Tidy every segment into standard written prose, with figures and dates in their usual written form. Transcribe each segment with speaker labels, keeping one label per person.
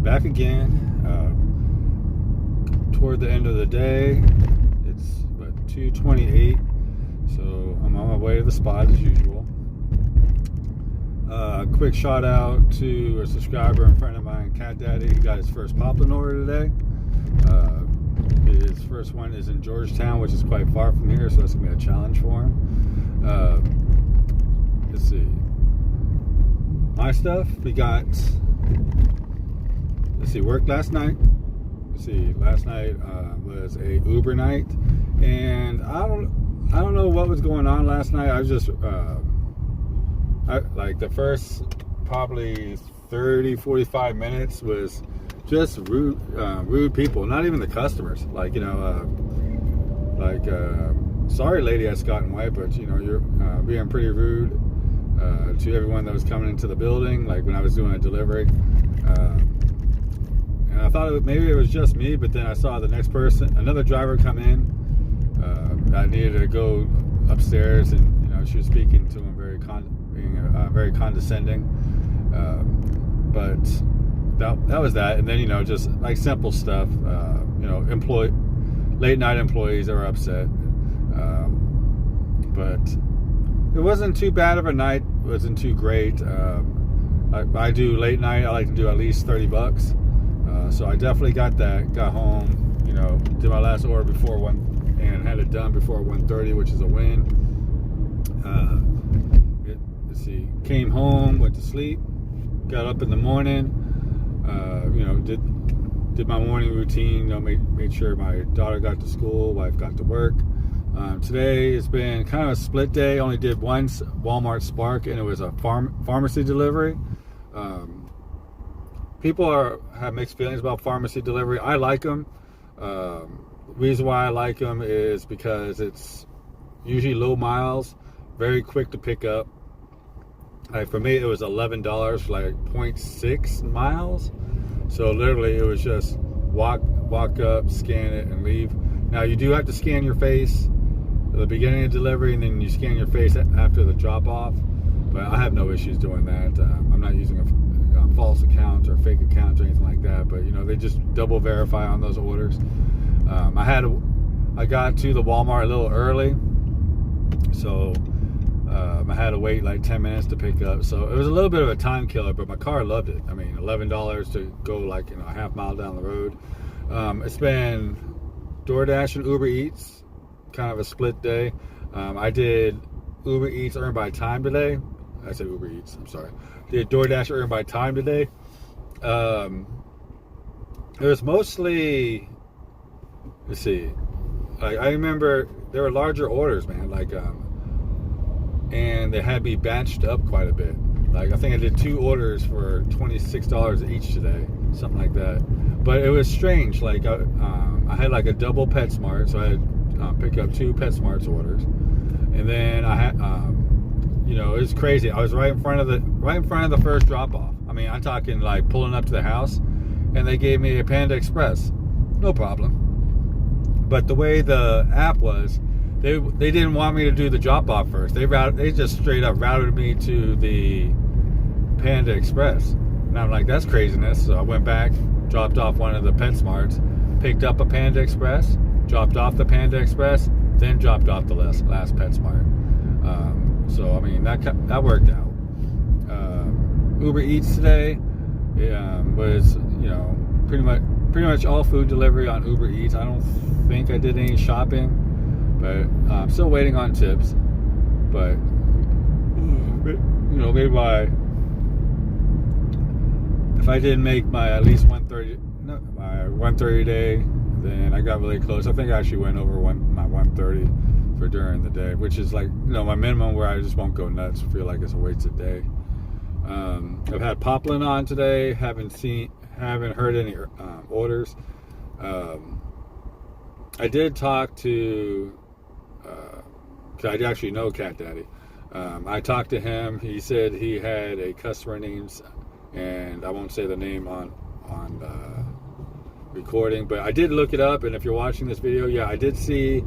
Speaker 1: back again. Toward the end of the day, it's about 2:28, so I'm on my way to the spot as usual. Quick shout out to a subscriber and friend of mine, Cat Daddy. He got his first poplin order today. His first one is in Georgetown, which is quite far from here, so that's gonna be a challenge for him. Let's see. My stuff, we got, let's see, worked last night. Let's see, last night was a Uber night, and I don't know what was going on last night. I was just, like the first probably 30-45 minutes was just rude people, not even the customers. Like, sorry lady at Scott and White, but you're being pretty rude to everyone that was coming into the building, like when I was doing a delivery. And I thought maybe it was just me, but then I saw the next person, another driver, come in. I needed to go upstairs, and she was speaking to him being very condescending. But that was that. And then just like simple stuff. Late night employees are upset. But it wasn't too bad of a night. It wasn't too great. I do late night. I like to do at least $30. So I definitely got that. Got home, did my last order before 1, and had it done before 1:30, which is a win. Let's see. Came home, went to sleep, got up in the morning. Did my morning routine. Made sure my daughter got to school, wife got to work. Today has been kind of a split day. Only did one Walmart Spark, and it was a pharmacy delivery. People have mixed feelings about pharmacy delivery. I like them. Reason why I like them is because it's usually low miles, very quick to pick up. Like for me, it was $11 for like 0.6 miles. So literally, it was just walk up, scan it, and leave. Now you do have to scan your face at the beginning of delivery, and then you scan your face after the drop off. But I have no issues doing that. I'm not using a false account or fake account or anything like that. But they just double verify on those orders. I got to the Walmart a little early, so I had to wait like 10 minutes to pick up. So it was a little bit of a time killer, but my car loved it. I mean, $11 to go like a half mile down the road. It's been DoorDash and Uber Eats, kind of a split day. I did Uber Eats earned by time today. I said Uber Eats, I'm sorry. Did DoorDash earned by time today. It was mostly, let's see, like I remember there were larger orders, man, like and they had me batched up quite a bit. Like I think I did 2 orders for $26 each today, something like that. But it was strange. Like I had like a double PetSmart, so I had pick up 2 PetSmarts orders, and then I had it was crazy. I was right in front of the first drop off. I mean, I'm talking like pulling up to the house, and they gave me a Panda Express, no problem. But the way the app was, they didn't want me to do the drop off first. They just straight up routed me to the Panda Express, and I'm like, that's craziness. So I went back, dropped off one of the PetSmarts, picked up a Panda Express, dropped off the Panda Express, then dropped off the last PetSmart. So I mean that worked out. Uber Eats today was pretty much all food delivery on Uber Eats. I don't think I did any shopping, but I'm still waiting on tips. But maybe if I didn't make my at least 130 day, then I got really close. I think I actually went over my 130 for during the day, which is like my minimum, where I just won't go nuts, feel like it's a wasted day. I've had poplin on today, haven't heard any orders. I did talk to cause I actually know Cat Daddy. I talked to him. He said he had a customer names, and I won't say the name on recording, but I did look it up, and if you're watching this video, yeah, I did see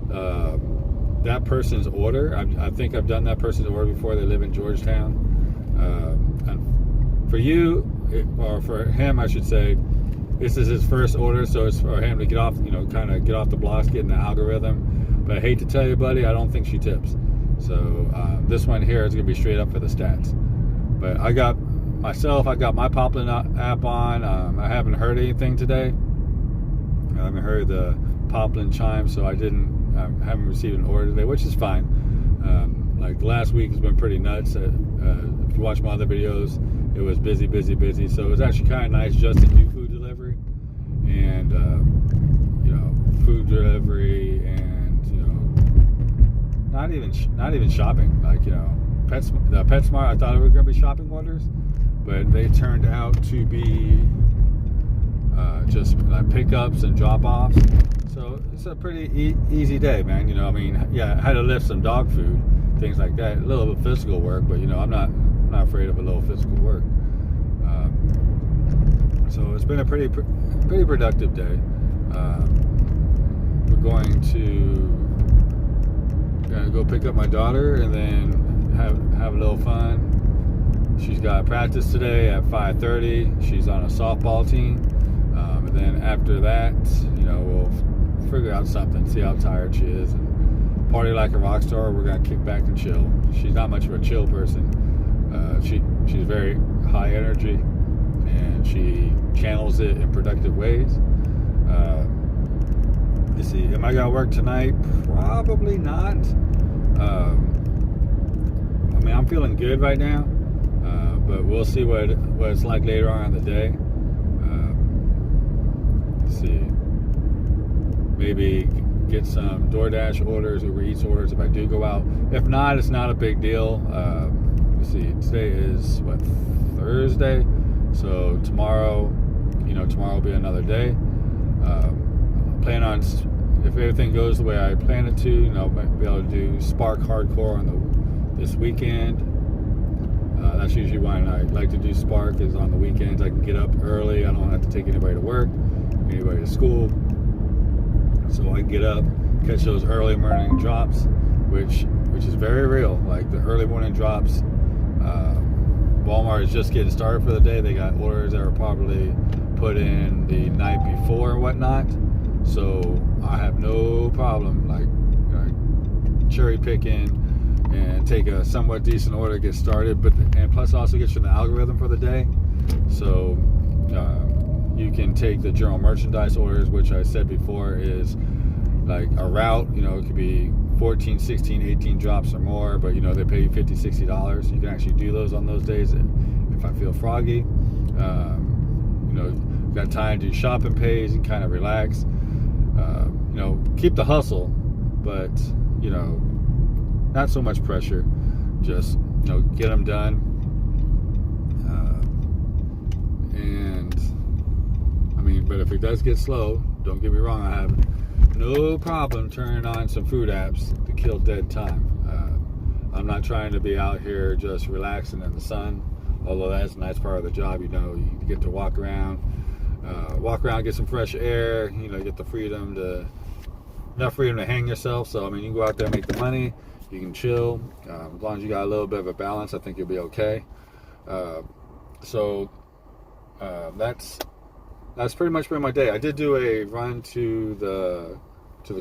Speaker 1: that person's order. I think I've done that person's order before. They live in Georgetown. And for you, or for him, I should say, this is his first order, so it's for him to get off, kind of get off the blocks, get in the algorithm. But I hate to tell you, buddy, I don't think she tips. So this one here is going to be straight up for the stats. But I got my Poplin app on. I haven't heard anything today. I haven't heard the Poplin chime, so I haven't received an order today, which is fine. Like last week has been pretty nuts. If you watch my other videos, it was busy. So it was actually kind of nice just to do food delivery and food delivery and not even shopping. Like the PetSmart, I thought it was going to be shopping orders, but they turned out to be just like pickups and drop-offs. So it's a pretty easy day, man. I had to lift some dog food, things like that. A little bit of physical work, but I'm not afraid of a little physical work. So it's been a pretty productive day. We're going to go pick up my daughter and then have a little fun. She's got practice today at 5:30. She's on a softball team. And then after that, we'll figure out something, see how tired she is, and party like a rock star. We're gonna kick back and chill. She's not much of a chill person. She's very high energy, and she channels it in productive ways. Let's see, am I gonna work tonight? Probably not. I'm feeling good right now, but we'll see what it's like later on in the day. Let's see, maybe get some DoorDash orders, Uber Eats orders if I do go out. If not, it's not a big deal. Let's see, today is Thursday, so tomorrow will be another day. Plan on, if everything goes the way I plan it to, might be able to do Spark Hardcore this weekend. That's usually when I like to do Spark, is on the weekends. I can get up early. I don't have to take anybody to work, anybody to school. So I can get up, catch those early morning drops, which is very real. Like the early morning drops, Walmart is just getting started for the day. They got orders that are probably put in the night before and whatnot. So I have no problem cherry picking and take a somewhat decent order to get started. And plus also gets you in the algorithm for the day. So you can take the general merchandise orders, which I said before is like a route. It could be 14, 16, 18 drops or more, but they pay you $50, $60. You can actually do those on those days if I feel froggy. Got time to do shopping pays and kind of relax. Keep the hustle, but not so much pressure. Just get them done. But if it does get slow, don't get me wrong, I have no problem turning on some food apps to kill dead time. I'm not trying to be out here just relaxing in the sun, although that's a nice part of the job. You get to walk around, get some fresh air, get the enough freedom to hang yourself. So, you can go out there and make the money, you can chill. As long as you got a little bit of a balance, I think you'll be okay. That's pretty much been my day. I did do a run to the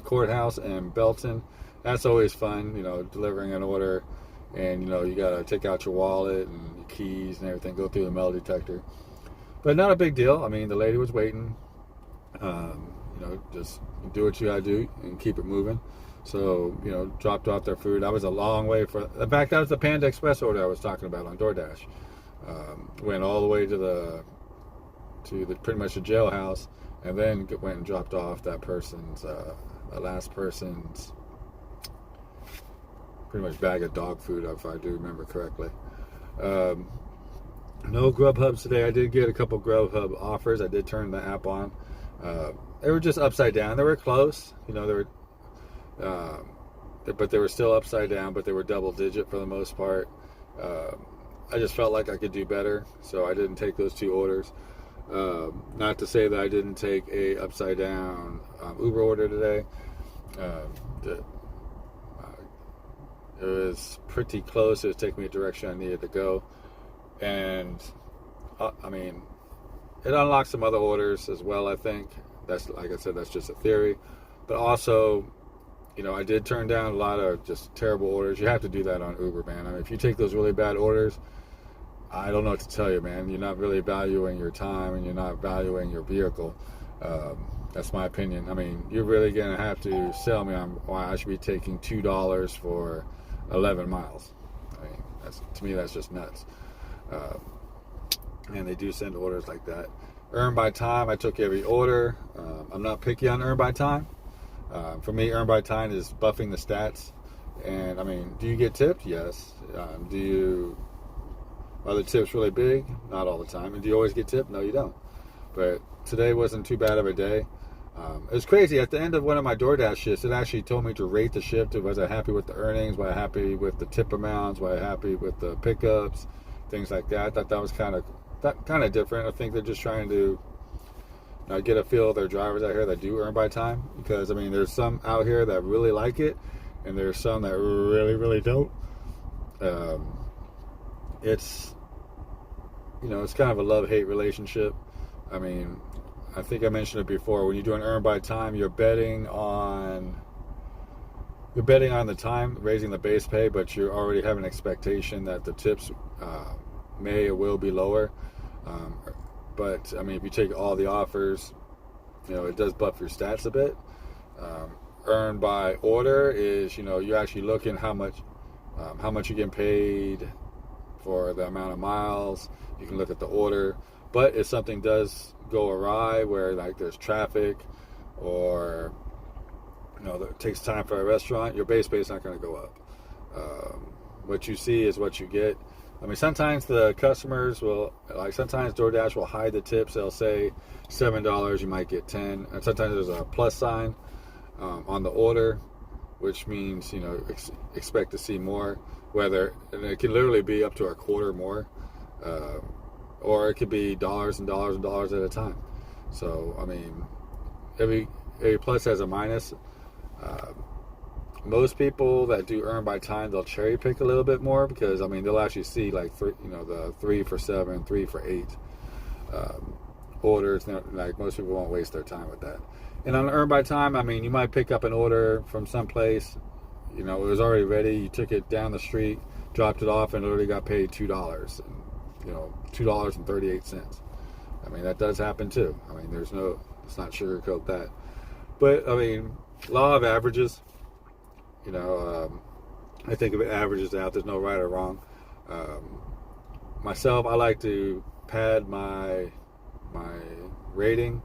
Speaker 1: courthouse in Belton. That's always fun, delivering an order, and you gotta take out your wallet and your keys and everything, go through the metal detector. But not a big deal. The lady was waiting. Just do what you gotta do and keep it moving. So, dropped off their food. That was a long way in fact, that was the Panda Express order I was talking about on DoorDash. Went all the way to the pretty much the jailhouse, and then went and dropped off that last person's pretty much bag of dog food, if I do remember correctly. No Grubhubs today. I did get a couple Grubhub offers. I did turn the app on. They were just upside down. They were close, but they were still upside down, but they were double digit for the most part. I just felt like I could do better, so I didn't take those two orders. Not to say that I didn't take a upside down Uber order today. It was pretty close. It was taking me a direction I needed to go, and I mean, it unlocks some other orders as well. I think that's, like I said, that's just a theory, but also, I did turn down a lot of just terrible orders. You have to do that on Uber, man. I mean, if you take those really bad orders, I don't know what to tell you, man. You're not really valuing your time, and you're not valuing your vehicle. That's my opinion. I mean, you're really gonna have to sell me on why I should be taking $2 for 11 miles. I mean, to me, that's just nuts. And they do send orders like that. Earn by time, I took every order. I'm not picky on earn by time. For me, earn by time is buffing the stats. And I mean, do you get tipped? Yes. Are the tips really big? Not all the time. And do you always get tipped? No, you don't. But today wasn't too bad of a day. It was crazy. At the end of one of my DoorDash shifts, it actually told me to rate the shift. Was I happy with the earnings? Was I happy with the tip amounts? Was I happy with the pickups? Things like that. I thought that was kind of different. I think they're just trying to get a feel of their drivers out here that do earn by time. Because, I mean, there's some out here that really like it, and there's some that really, really don't. It's kind of a love-hate relationship. I mean, I think I mentioned it before. When you do an earn by time, you're betting on the time, raising the base pay, but you already have an expectation that the tips may or will be lower. But I mean, if you take all the offers, it does buff your stats a bit. Earn by order is, you're actually looking how much you're getting paid for the amount of miles. You can look at the order. But if something does go awry, where like there's traffic, or it takes time for a restaurant, your base pay is not going to go up. What you see is what you get. I mean, sometimes the customers will, sometimes DoorDash will hide the tips. They'll say $7, you might get 10. And sometimes there's a plus sign on the order, which means, expect to see more. And it can literally be up to a quarter more. Or it could be dollars and dollars and dollars at a time. So, I mean, every plus has a minus. Most people that do earn by time, they'll cherry pick a little bit more, because I mean, they'll actually see like the 3 for 7, 3 for 8 orders. Like, most people won't waste their time with that. And on earn by time, I mean, you might pick up an order from someplace. It was already ready. You took it down the street, dropped it off, and literally got paid $2. $2.38. I mean, that does happen too. I mean, let's not sugarcoat that. But I mean, law of averages. I think if it averages out, there's no right or wrong. Myself, I like to pad my rating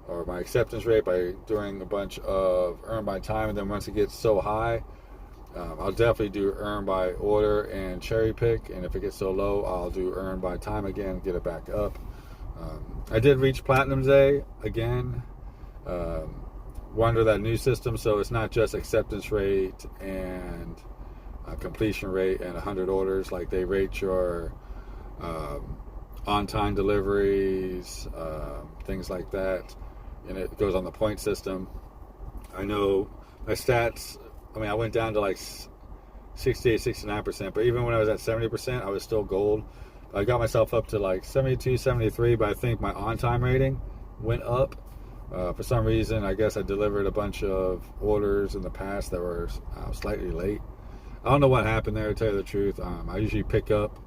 Speaker 1: or my acceptance rate by doing a bunch of earn by time, and then once it gets so high, I'll definitely do earn by order and cherry pick, and if it gets so low, I'll do earn by time again, get it back up. I did reach Platinum Day again. We're under that new system, so it's not just acceptance rate and completion rate and 100 orders. Like, they rate your on-time deliveries, things like that, and it goes on the point system. I know my stats, I mean, I went down to like 68, 69%, but even when I was at 70%, I was still gold. I got myself up to like 72, 73, but I think my on-time rating went up. For some reason, I guess I delivered a bunch of orders in the past that were slightly late. I don't know what happened there, to tell you the truth. I usually pick up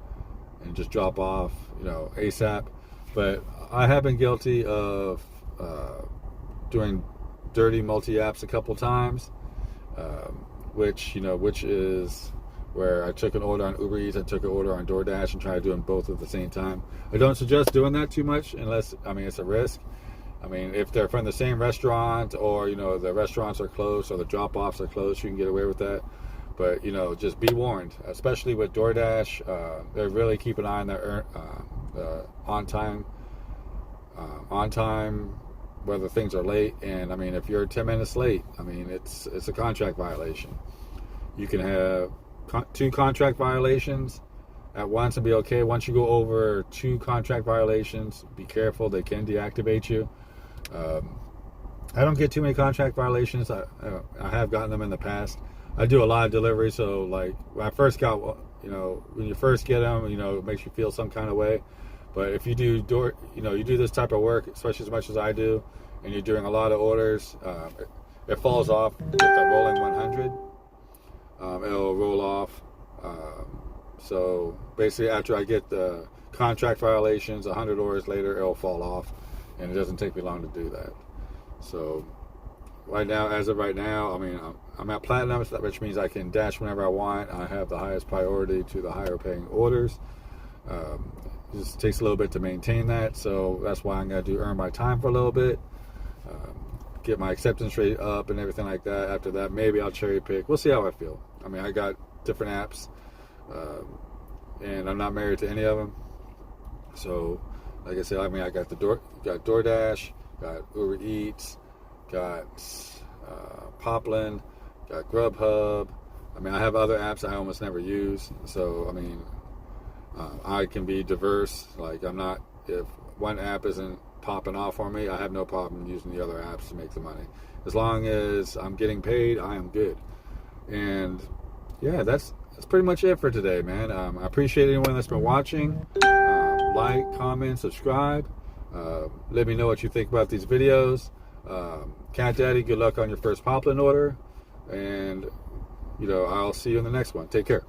Speaker 1: and just drop off, ASAP. But I have been guilty of doing dirty multi-apps a couple times. Which is where I took an order on Uber Eats, I took an order on DoorDash, and tried to do them both at the same time. I don't suggest doing that too much, unless, I mean, it's a risk. I mean, if they're from the same restaurant, or, the restaurants are closed, or the drop-offs are closed, you can get away with that. But, just be warned, especially with DoorDash. They really keep an eye on their on-time, whether things are late. And I mean, if you're 10 minutes late, I mean, it's a contract violation. You can have 2 contract violations at once and be okay. Once you go over 2 contract violations, be careful, they can deactivate you. I don't get too many contract violations. I have gotten them in the past. I do a lot of deliveries, so like when I first got, when you first get them, it makes you feel some kind of way. But if you do you do this type of work, especially as much as I do, and you're doing a lot of orders, it falls off with the rolling 100. It'll roll off. So basically, after I get the contract violations, 100 orders later, it'll fall off, and it doesn't take me long to do that. So as of right now, I mean, I'm at platinum, which means I can dash whenever I want. I have the highest priority to the higher paying orders. It just takes a little bit to maintain that, so that's why I'm going to earn my time for a little bit, get my acceptance rate up and everything like that. After that, maybe I'll cherry pick. We'll see how I feel. I mean, I got different apps, and I'm not married to any of them. So, like I said, I mean, I got got DoorDash, got Uber Eats, got Poplin, got Grubhub. I mean, I have other apps I almost never use. So, I mean, I can be diverse. Like, if one app isn't popping off for me, I have no problem using the other apps to make the money. As long as I'm getting paid, I am good. And yeah, that's pretty much it for today, man. I appreciate anyone that's been watching. Like, comment, subscribe. Let me know what you think about these videos. Cat Daddy, good luck on your first Poplin order. And, I'll see you in the next one. Take care.